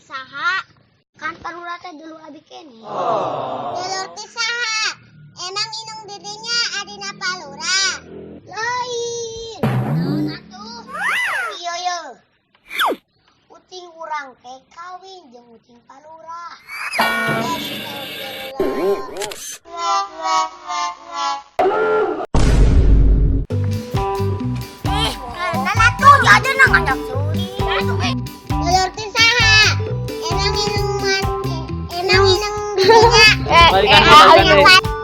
Saha kan palura teh dulu abi kene. Dulur teh saha? Emang inung didinya adina palura? Lain. Naon atuh? Ieu ye. Uting urang teh kawin jeung uting palura. Lalatu jadi nang anjak suri. Dulur teh saha? Emang inung didinya Balikan.